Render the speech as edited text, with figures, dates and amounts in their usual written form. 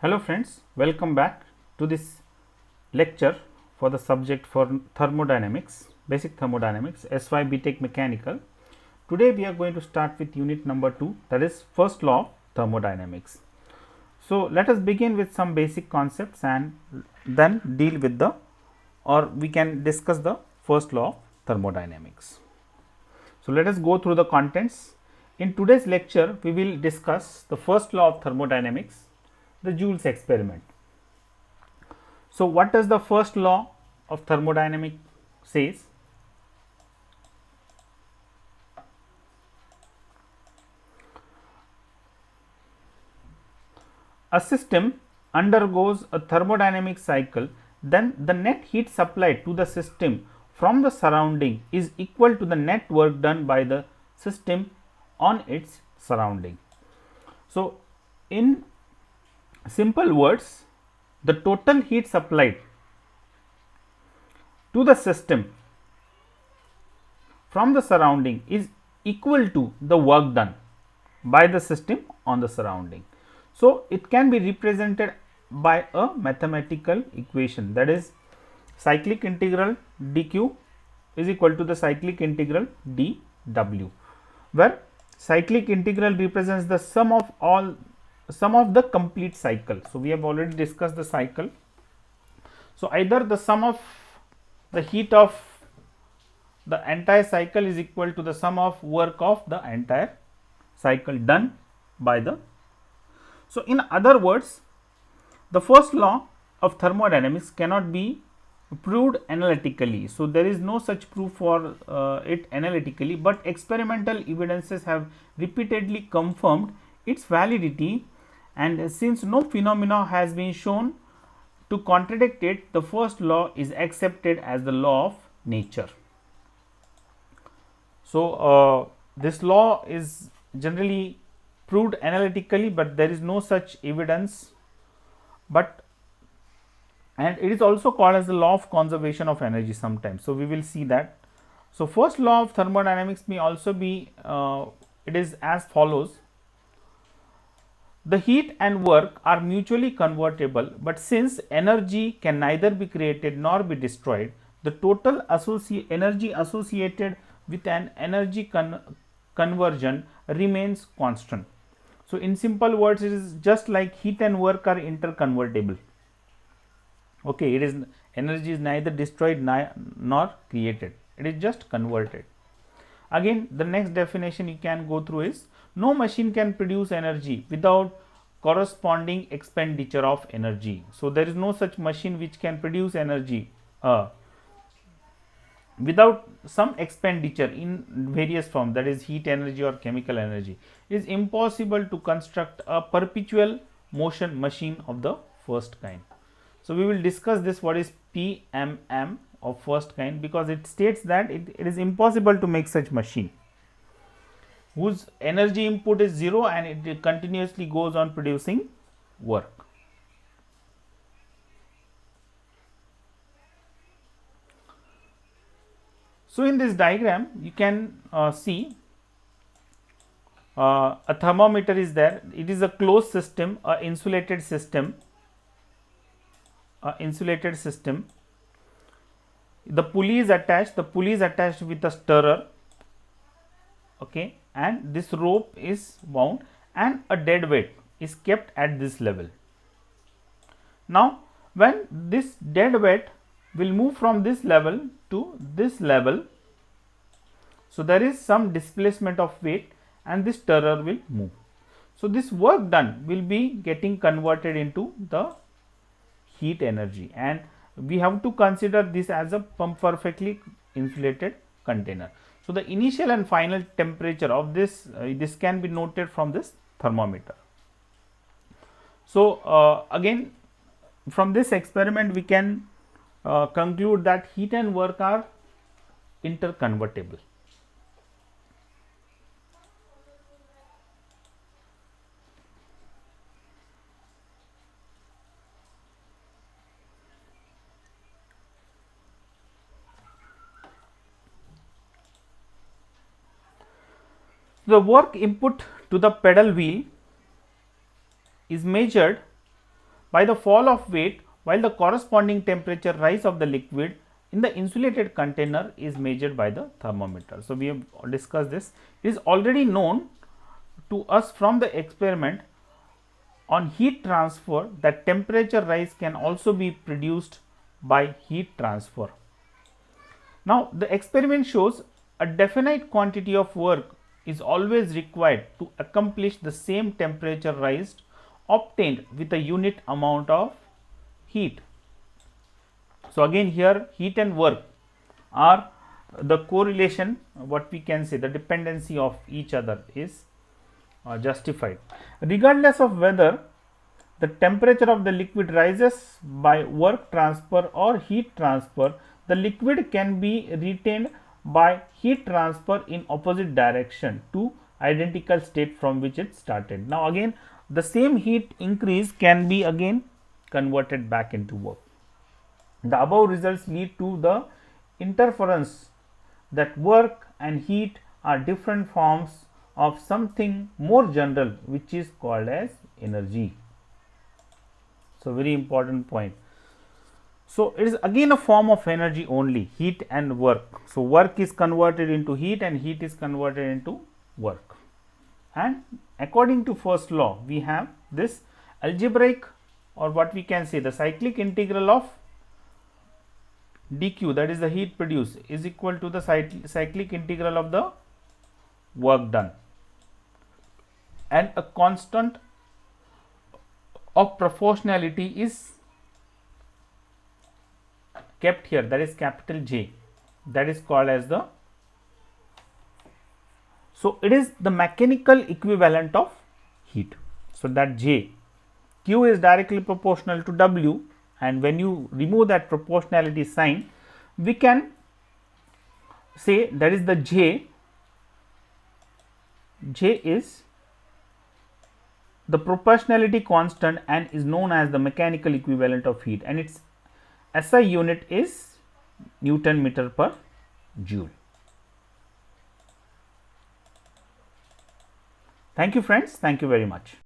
Hello friends, welcome back to this lecture for the subject for thermodynamics, basic thermodynamics, SY BTech Mechanical. Today we are going to start with unit number 2, that is first law of thermodynamics. So let us begin with some basic concepts and then deal with we can discuss the first law of thermodynamics. So let us go through the contents. In today's lecture, we will discuss the first law of thermodynamics, the Joule's experiment. So what does the first law of thermodynamics says? A system undergoes a thermodynamic cycle, then the net heat supplied to the system from the surrounding is equal to the net work done by the system on its surrounding. So in simple words, the total heat supplied to the system from the surrounding is equal to the work done by the system on the surrounding. So it can be represented by a mathematical equation, that is cyclic integral dq is equal to the cyclic integral dw, where cyclic integral represents the sum of the complete cycle. So we have already discussed the cycle. So either the sum of the heat of the entire cycle is equal to the sum of work of the entire cycle done by the. So in other words, the first law of thermodynamics cannot be proved analytically. So there is no such proof for it analytically, but experimental evidences have repeatedly confirmed its validity, and since no phenomena has been shown to contradict it, the first law is accepted as the law of nature. So this law is generally proved analytically, but there is no such evidence, and it is also called as the law of conservation of energy sometimes. So we will see that. So first law of thermodynamics may also be it is as follows: the heat and work are mutually convertible, but since energy can neither be created nor be destroyed, the total energy associated with an energy conversion remains constant. So in simple words, it is just like heat and work are interconvertible. Okay, it is energy is neither destroyed nor created, it is just converted. Again, the next definition you can go through is: no machine can produce energy without corresponding expenditure of energy. So there is no such machine which can produce energy without some expenditure in various forms, that is heat energy or chemical energy. It is impossible to construct a perpetual motion machine of the first kind. So we will discuss this, what is PMM of first kind, because it states that it is impossible to make such machine whose energy input is zero and it continuously goes on producing work. So in this diagram you can see a thermometer is there. It is a closed system, a insulated system. The pulley is attached. The pulley is attached with a stirrer. Okay, and this rope is wound, and a dead weight is kept at this level. Now, when this dead weight will move from this level to this level, so there is some displacement of weight, and this stirrer will move. So this work done will be getting converted into the heat energy, and we have to consider this as a perfectly insulated container. So the initial and final temperature of this this can be noted from this thermometer. So again, from this experiment we can conclude that heat and work are interconvertible. The work input to the pedal wheel is measured by the fall of weight, while the corresponding temperature rise of the liquid in the insulated container is measured by the thermometer. So, we have discussed this. It is already known to us from the experiment on heat transfer that temperature rise can also be produced by heat transfer. Now, the experiment shows a definite quantity of work is always required to accomplish the same temperature rise obtained with a unit amount of heat. So, again here heat and work are the correlation, what we can say, the dependency of each other is justified. Regardless of whether the temperature of the liquid rises by work transfer or heat transfer, the liquid can be retained by heat transfer in opposite direction to identical state from which it started. Now, again the same heat increase can be again converted back into work. The above results lead to the inference that work and heat are different forms of something more general, which is called as energy. So, very important point. So, it is again a form of energy only, heat and work. So, work is converted into heat and heat is converted into work. And according to first law, we have this algebraic, or what we can say, the cyclic integral of dq, that is the heat produced, is equal to the cyclic integral of the work done, and a constant of proportionality is kept here, that is capital J, that is called as the, so it is the mechanical equivalent of heat. So, that J, Q is directly proportional to W, and when you remove that proportionality sign, we can say that is the J is the proportionality constant and is known as the mechanical equivalent of heat, and its SI unit is Newton meter per joule. Thank you friends, thank you very much.